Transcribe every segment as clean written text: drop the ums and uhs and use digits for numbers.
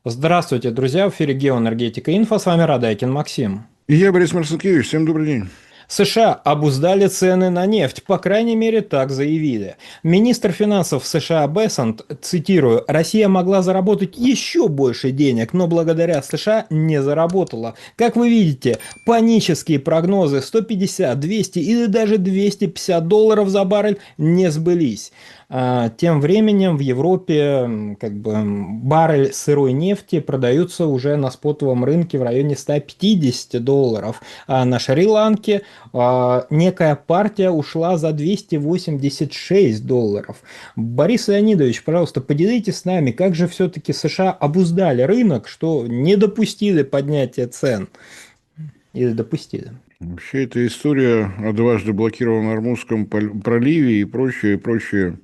Здравствуйте, друзья! В эфире «Геоэнергетика Инфо». С вами Радайкин Максим. И я, Борис Марцинкевич. Всем добрый день. США обуздали цены на нефть, по крайней мере, так заявили. Министр финансов США Бессант, цитирую, «Россия могла заработать еще больше денег, но благодаря США не заработала. Как вы видите, панические прогнозы 150, 200 или даже 250 долларов за баррель не сбылись». Тем временем в Европе баррель сырой нефти продаются уже на спотовом рынке в районе 150 долларов, а на Шри-Ланке некая партия ушла за 286 долларов. Борис Леонидович, пожалуйста, поделитесь с нами, как же все-таки США обуздали рынок, что не допустили поднятия цен или допустили? Вообще, эта история о дважды блокированном Ормузском проливе и прочие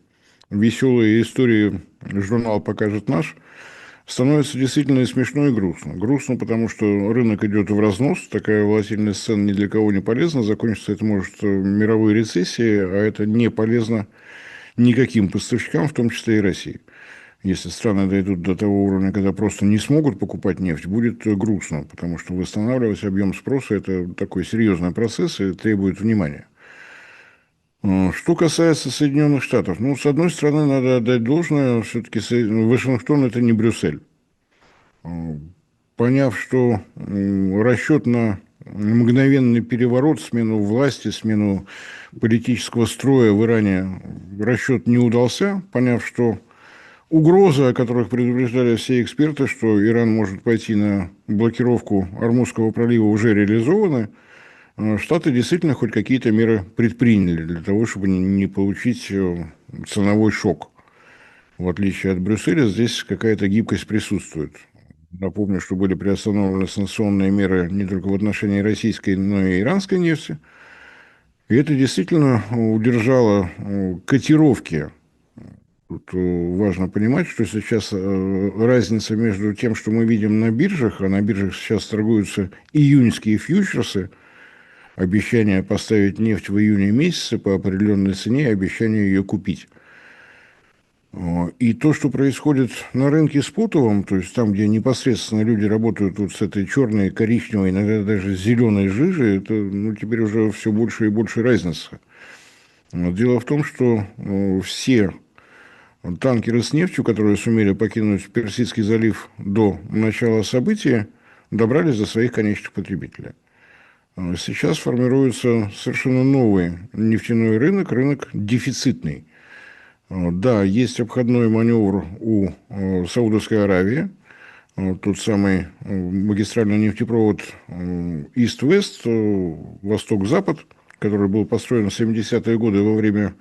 веселые истории журнал «Покажет наш» становится действительно и смешно, и грустно. Грустно, потому что рынок идет в разнос, такая волатильность цен ни для кого не полезна, закончится это может мировой рецессией, а это не полезно никаким поставщикам, в том числе и России. Если страны дойдут до того уровня, когда просто не смогут покупать нефть, будет грустно, потому что восстанавливать объем спроса – это такой серьезный процесс и требует внимания. Что касается Соединенных Штатов, ну, с одной стороны, надо отдать должное, все-таки Вашингтон – это не Брюссель. Поняв, что расчет на мгновенный переворот, смену власти, смену политического строя в Иране, расчет не удался, поняв, что угрозы, о которых предупреждали все эксперты, что Иран может пойти на блокировку Ормузского пролива, уже реализованы, Штаты действительно хоть какие-то меры предприняли для того, чтобы не получить ценовой шок. В отличие от Брюсселя, здесь какая-то гибкость присутствует. Напомню, что были приостановлены санкционные меры не только в отношении российской, но и иранской нефти. И это действительно удержало котировки. Тут важно понимать, что сейчас разница между тем, что мы видим на биржах, а на биржах сейчас торгуются июньские фьючерсы, обещание поставить нефть в июне месяце по определенной цене, обещание ее купить. И то, что происходит на рынке спотовом, то есть там, где непосредственно люди работают вот с этой черной, коричневой, иногда даже зеленой жижей, это теперь уже все больше и больше разница. Дело в том, что все танкеры с нефтью, которые сумели покинуть Персидский залив до начала события, добрались до своих конечных потребителей. Сейчас формируется совершенно новый нефтяной рынок, рынок дефицитный. Да, есть обходной маневр у Саудовской Аравии, тот самый магистральный нефтепровод Ист-Вест, Восток-Запад, который был построен в 70-е годы во время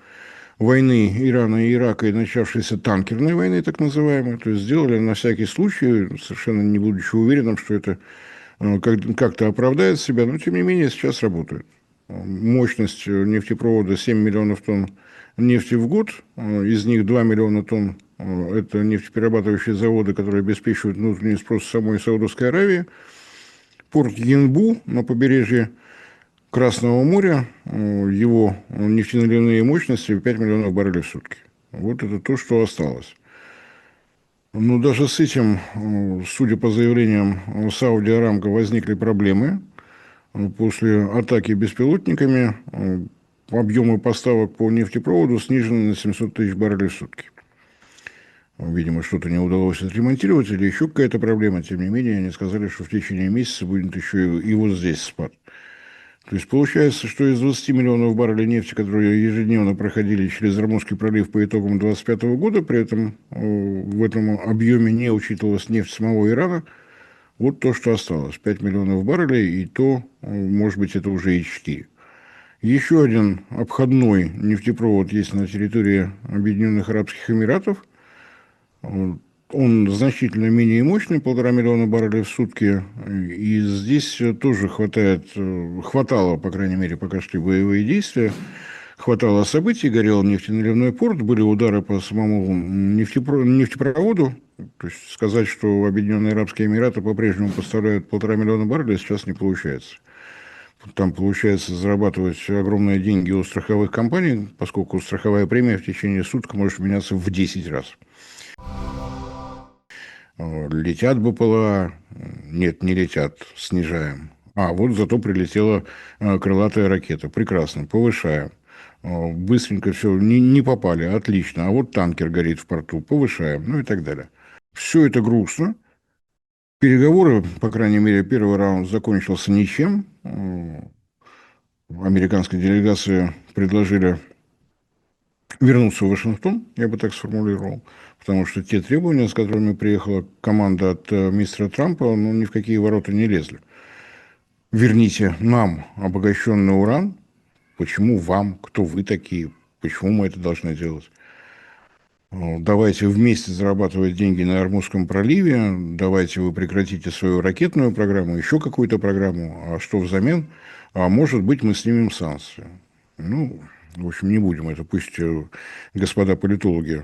войны Ирана и Ирака и начавшейся танкерной войны, так называемой. То есть сделали на всякий случай, совершенно не будучи уверенным, что это как-то оправдает себя, но тем не менее сейчас работает. Мощность нефтепровода 7 миллионов тонн нефти в год, из них 2 миллиона тонн – это нефтеперерабатывающие заводы, которые обеспечивают внутренний спрос самой Саудовской Аравии. Порт Янбу на побережье Красного моря, его нефтеналивные мощности 5 миллионов баррелей в сутки. Вот это то, что осталось. Но даже с этим, судя по заявлениям Сауди Арамко, возникли проблемы. После атаки беспилотниками объемы поставок по нефтепроводу снижены на 700 тысяч баррелей в сутки. Видимо, что-то не удалось отремонтировать или еще какая-то проблема. Тем не менее, они сказали, что в течение месяца будет еще и вот здесь спад. То есть получается, что из 20 миллионов баррелей нефти, которые ежедневно проходили через Ормузский пролив по итогам 2025 года, при этом в этом объеме не учитывалась нефть самого Ирана, вот то, что осталось. 5 миллионов баррелей, и то, может быть, это уже и 4. Еще один обходной нефтепровод есть на территории Объединенных Арабских Эмиратов. Он значительно менее мощный, 1,5 миллиона баррелей в сутки. И здесь тоже хватало, по крайней мере, пока шли боевые действия, хватало событий, горел нефтеналивной порт, были удары по самому нефтепроводу. То есть сказать, что Объединенные Арабские Эмираты по-прежнему поставляют 1,5 миллиона баррелей, сейчас не получается. Там получается зарабатывать огромные деньги у страховых компаний, поскольку страховая премия в течение суток может меняться в 10 раз. Летят БПЛА, нет, не летят, снижаем. А, вот зато прилетела крылатая ракета. Прекрасно, повышаем. Быстренько все, не попали, отлично. А вот танкер горит в порту, повышаем, ну и так далее. Все это грустно. Переговоры, по крайней мере, первый раунд закончился ничем. Американской делегации предложили вернуться в Вашингтон, я бы так сформулировал, потому что те требования, с которыми приехала команда от мистера Трампа, ну, ни в какие ворота не лезли. Верните нам обогащенный уран. Почему вам? Кто вы такие? Почему мы это должны делать? Давайте вместе зарабатывать деньги на Ормузском проливе, давайте вы прекратите свою ракетную программу, еще какую-то программу, а что взамен? А может быть, мы снимем санкции. Ну, в общем, не будем это, пусть господа политологи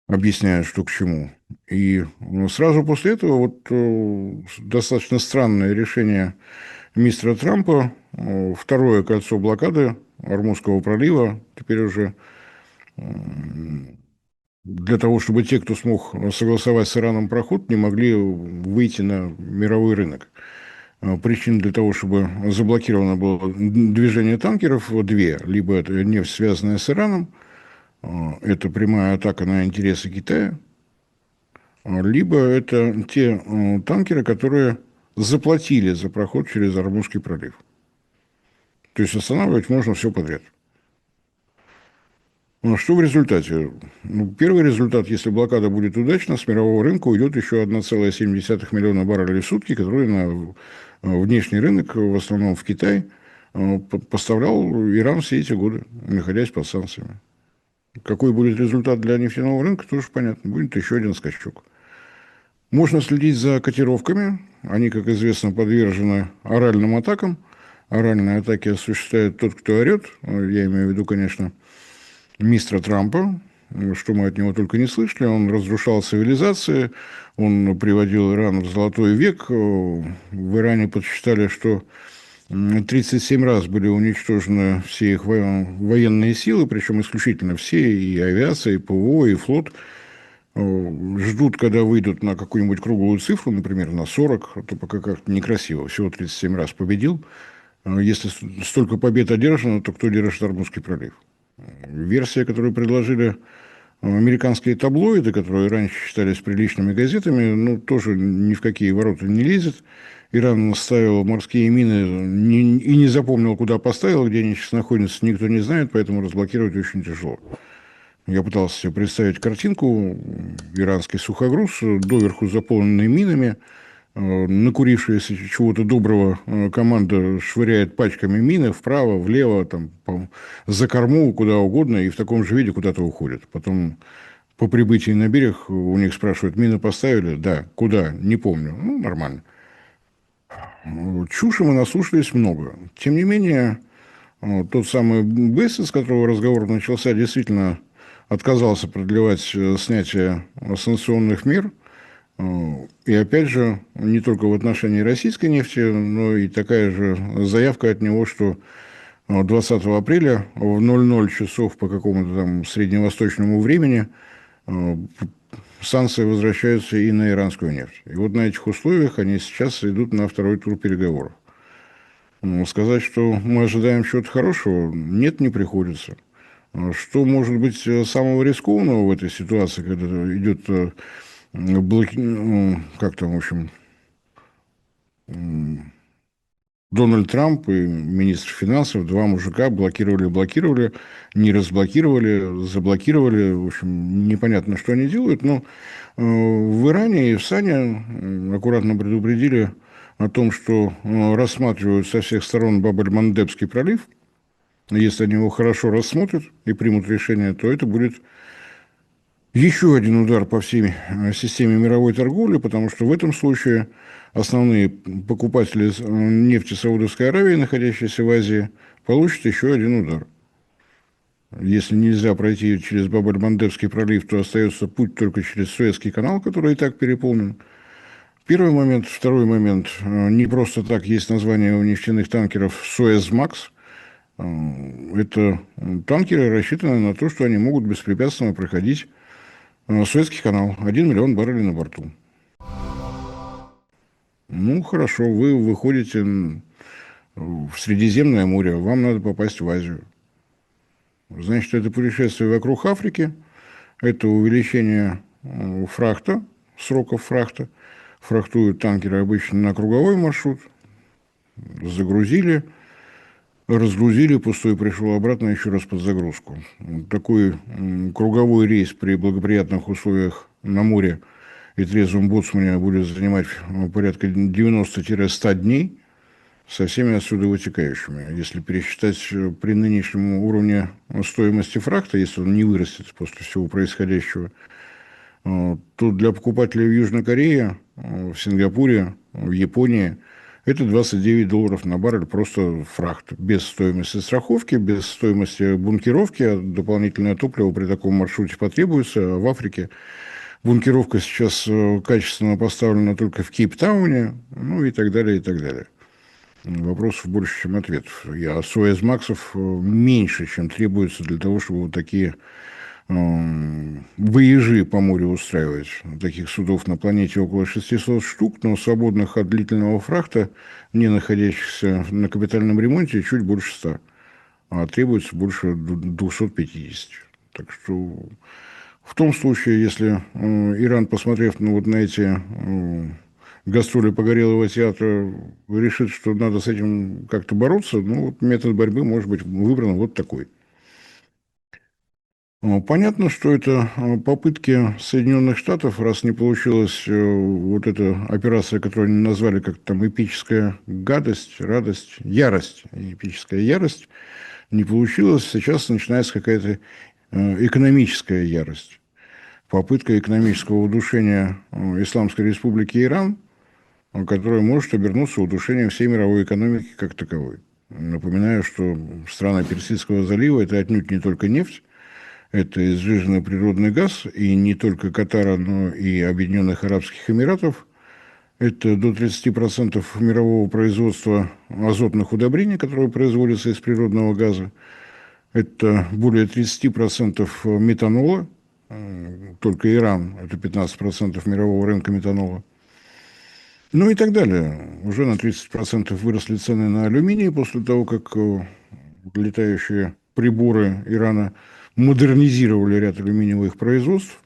объясняют, что к чему. И сразу после этого вот достаточно странное решение мистера Трампа, второе кольцо блокады Ормузского пролива, теперь уже для того, чтобы те, кто смог согласовать с Ираном проход, не могли выйти на мировой рынок. Причин для того, чтобы заблокировано было движение танкеров, две. Либо это нефть, связанная с Ираном, это прямая атака на интересы Китая, либо это те танкеры, которые заплатили за проход через Ормузский пролив. То есть останавливать можно все подряд. Ну, что в результате? Ну, первый результат, если блокада будет удачна, с мирового рынка уйдет еще 1,7 миллиона баррелей в сутки, которые на внешний рынок, в основном в Китай, поставлял Иран все эти годы, находясь под санкциями. Какой будет результат для нефтяного рынка, тоже понятно. Будет еще один скачок. Можно следить за котировками. Они, как известно, подвержены оральным атакам. Оральные атаки осуществляет тот, кто орет. Я имею в виду, конечно, мистера Трампа, что мы от него только не слышали. Он разрушал цивилизации, он приводил Иран в золотой век. В Иране подсчитали, что 37 раз были уничтожены все их военные силы, причем исключительно все, и авиация, и ПВО, и флот. Ждут, когда выйдут на какую-нибудь круглую цифру, например, на 40, а то пока как-то некрасиво. Всего 37 раз победил. Если столько побед одержано, то кто держит Ормузский пролив? Версия, которую предложили американские таблоиды, которые раньше считались приличными газетами, ну, тоже ни в какие ворота не лезет. Иран ставил морские мины и не запомнил, куда поставил, где они сейчас находятся, никто не знает, поэтому разблокировать очень тяжело. Я пытался себе представить картинку. Иранский сухогруз, доверху заполненный минами, накурившаяся чего-то доброго команда швыряет пачками мины вправо, влево, там, за корму, куда угодно, и в таком же виде куда-то уходят. Потом по прибытии на берег у них спрашивают, мины поставили? Да. Куда? Не помню. Ну, нормально. Чуши мы наслушались много. Тем не менее, тот самый Бессет, с которого разговор начался, действительно отказался продлевать снятие санкционных мер. И опять же, не только в отношении российской нефти, но и такая же заявка от него, что 20 апреля в 00 часов по какому-то там средневосточному времени санкции возвращаются и на иранскую нефть. И вот на этих условиях они сейчас идут на второй тур переговоров. Сказать, что мы ожидаем чего-то хорошего, нет, не приходится. Что может быть самого рискованного в этой ситуации, когда идет как там, в общем, Дональд Трамп и министр финансов, два мужика блокировали, не разблокировали, заблокировали. В общем, непонятно, что они делают. Но в Иране и в Сане аккуратно предупредили о том, что рассматривают со всех сторон Баб-эль-Мандебский пролив. Если они его хорошо рассмотрят и примут решение, то это будет еще один удар по всей системе мировой торговли, потому что в этом случае основные покупатели нефти Саудовской Аравии, находящиеся в Азии, получат еще один удар. Если нельзя пройти через Баб-эль-Мандебский пролив, то остается путь только через Суэцкий канал, который и так переполнен. Первый момент. Второй момент. Не просто так есть название у нефтяных танкеров «Суэцмакс». Это танкеры, рассчитанные на то, что они могут беспрепятственно проходить Суэцкий канал. 1 миллион баррелей на борту. Ну, хорошо, вы выходите в Средиземное море, вам надо попасть в Азию. Значит, это путешествие вокруг Африки, это увеличение фрахта, сроков фрахта. Фрахтуют танкеры обычно на круговой маршрут, загрузили, разгрузили, пустой пришел обратно еще раз под загрузку. Такой круговой рейс при благоприятных условиях на море и трезвом боцмане будет занимать порядка 90-100 дней со всеми отсюда вытекающими. Если пересчитать при нынешнем уровне стоимости фрахта, если он не вырастет после всего происходящего, то для покупателей в Южной Корее, в Сингапуре, в Японии это $29 на баррель просто фрахт. Без стоимости страховки, без стоимости бункеровки. А дополнительное топливо при таком маршруте потребуется. А в Африке бункеровка сейчас качественно поставлена только в Кейптауне, ну и так далее, и так далее. Вопросов больше, чем ответов. А Суэзмаксов меньше, чем требуется для того, чтобы вот такие выезжи по морю устраивать. Таких судов на планете около 600 штук, но свободных от длительного фрахта, не находящихся на капитальном ремонте, чуть больше 100. А требуется больше 250. Так что в том случае, если Иран, посмотрев вот на эти гастроли Погорелого театра, решит, что надо с этим как-то бороться, ну, вот метод борьбы может быть выбран вот такой. Понятно, что это попытки Соединенных Штатов, раз не получилась вот эта операция, которую они назвали как там эпическая гадость, радость, ярость, эпическая ярость, не получилось, сейчас начинается какая-то экономическая ярость. Попытка экономического удушения Исламской Республики Иран, которая может обернуться удушением всей мировой экономики как таковой. Напоминаю, что страны Персидского залива – это отнюдь не только нефть, это изжиженный природный газ, и не только Катара, но и Объединенных Арабских Эмиратов. Это до 30% мирового производства азотных удобрений, которые производятся из природного газа. Это более 30% метанола. Только Иран – это 15% мирового рынка метанола. Ну и так далее. Уже на 30% выросли цены на алюминий после того, как летающие приборы Ирана модернизировали ряд алюминиевых производств.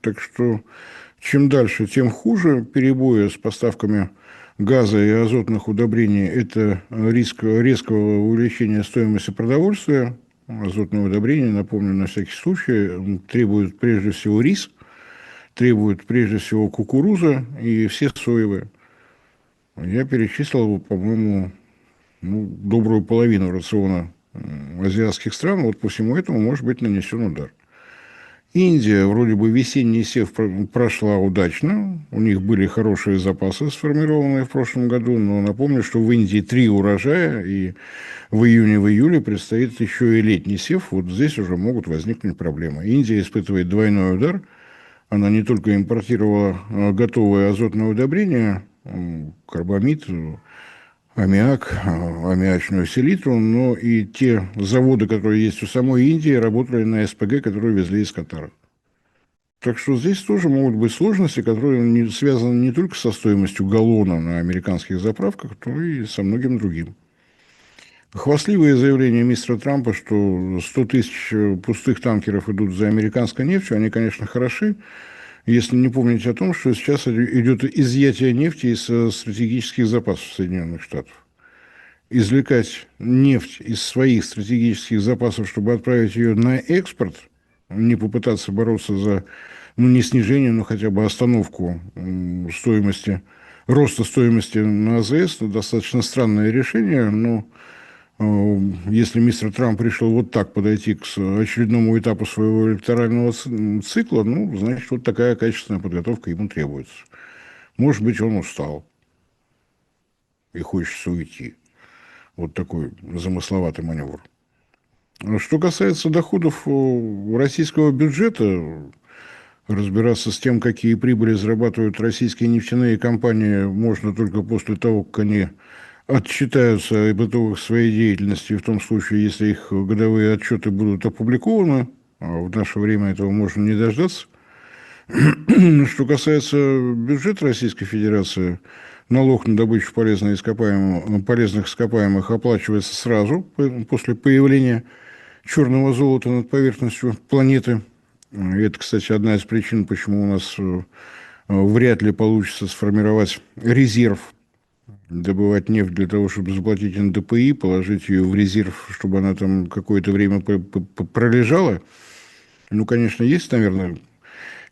Так что чем дальше, тем хуже. Перебои с поставками газа и азотных удобрений – это риск резкого увеличения стоимости продовольствия. Азотные удобрения, напомню, на всякий случай, требуют прежде всего рис, требуют прежде всего кукуруза и все соевые. Я перечислил, по-моему, добрую половину рациона азиатских стран. Вот по всему этому может быть нанесен удар. Индия, вроде бы весенний сев прошла удачно. У них были хорошие запасы, сформированные в прошлом году. Но напомню, что в Индии 3 урожая, и в июне, в июле предстоит еще и летний сев. Вот здесь уже могут возникнуть проблемы. Индия испытывает двойной удар. Она не только импортировала готовые азотные удобрения, карбамид, аммиак, аммиачную селитру, но и те заводы, которые есть у самой Индии, работали на СПГ, которые везли из Катара. Так что здесь тоже могут быть сложности, которые связаны не только со стоимостью галлона на американских заправках, но и со многим другим. Хвастливые заявления мистера Трампа, что 100 тысяч пустых танкеров идут за американской нефтью, они, конечно, хороши, если не помнить о том, что сейчас идет изъятие нефти из стратегических запасов Соединенных Штатов. Извлекать нефть из своих стратегических запасов, чтобы отправить ее на экспорт, не попытаться бороться за, не снижение, но хотя бы остановку стоимости, роста стоимости на АЗС, это достаточно странное решение, но если мистер Трамп решил вот так подойти к очередному этапу своего электорального цикла, значит, вот такая качественная подготовка ему требуется. Может быть, он устал и хочется уйти. Вот такой замысловатый маневр. Что касается доходов российского бюджета, разбираться с тем, какие прибыли зарабатывают российские нефтяные компании, можно только после того, как они отчитаются об итогах своей деятельности, в том случае, если их годовые отчеты будут опубликованы, а в наше время этого можно не дождаться. Что касается бюджета Российской Федерации, налог на добычу полезных ископаемых оплачивается сразу после появления черного золота над поверхностью планеты. И это, кстати, одна из причин, почему у нас вряд ли получится сформировать резерв, добывать нефть для того, чтобы заплатить НДПИ, положить ее в резерв, чтобы она там какое-то время пролежала. Ну, конечно, есть, наверное,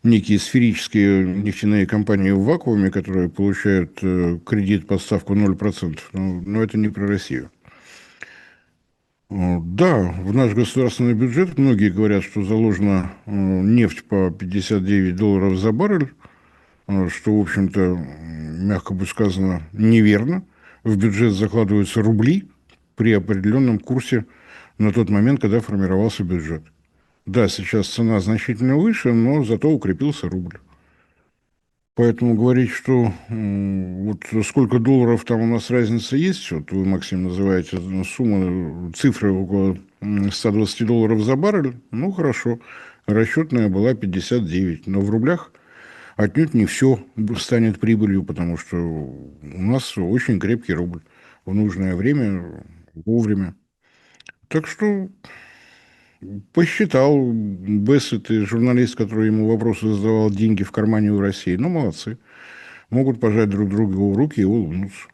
некие сферические нефтяные компании в вакууме, которые получают кредит под ставку 0%. Но это не про Россию. Да, в наш государственный бюджет многие говорят, что заложена нефть по $59 за баррель, что, в общем-то, мягко бы сказано, неверно. В бюджет закладываются рубли при определенном курсе на тот момент, когда формировался бюджет. Да, сейчас цена значительно выше, но зато укрепился рубль. Поэтому говорить, что вот сколько долларов там у нас разница есть, вот вы, Максим, называете сумму, цифры около $120 за баррель, ну, хорошо, расчетная была 59, но в рублях отнюдь не все станет прибылью, потому что у нас очень крепкий рубль в нужное время, вовремя. Так что посчитал Бессет и журналист, который ему вопросы задавал, деньги в кармане у России. Ну, молодцы. Могут пожать друг другу руки и улыбнуться.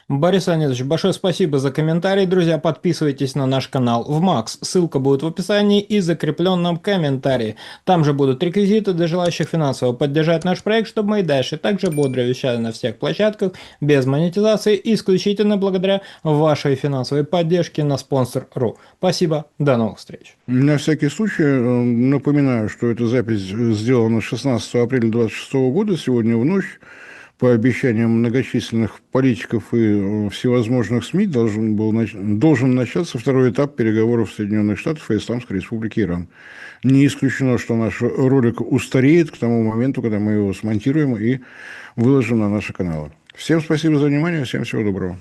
Борис Леонидович, большое спасибо за комментарий. Друзья, подписывайтесь на наш канал в Макс. Ссылка будет в описании и закрепленном комментарии. Там же будут реквизиты для желающих финансово поддержать наш проект, чтобы мы и дальше также бодро вещали на всех площадках, без монетизации, исключительно благодаря вашей финансовой поддержке на Sponsor.ru. Спасибо, до новых встреч. На всякий случай напоминаю, что эта запись сделана 16 апреля 2026 года, сегодня в ночь. По обещаниям многочисленных политиков и всевозможных СМИ должен начаться второй этап переговоров Соединенных Штатов и Исламской Республики Иран. Не исключено, что наш ролик устареет к тому моменту, когда мы его смонтируем и выложим на наши каналы. Всем спасибо за внимание, всем всего доброго.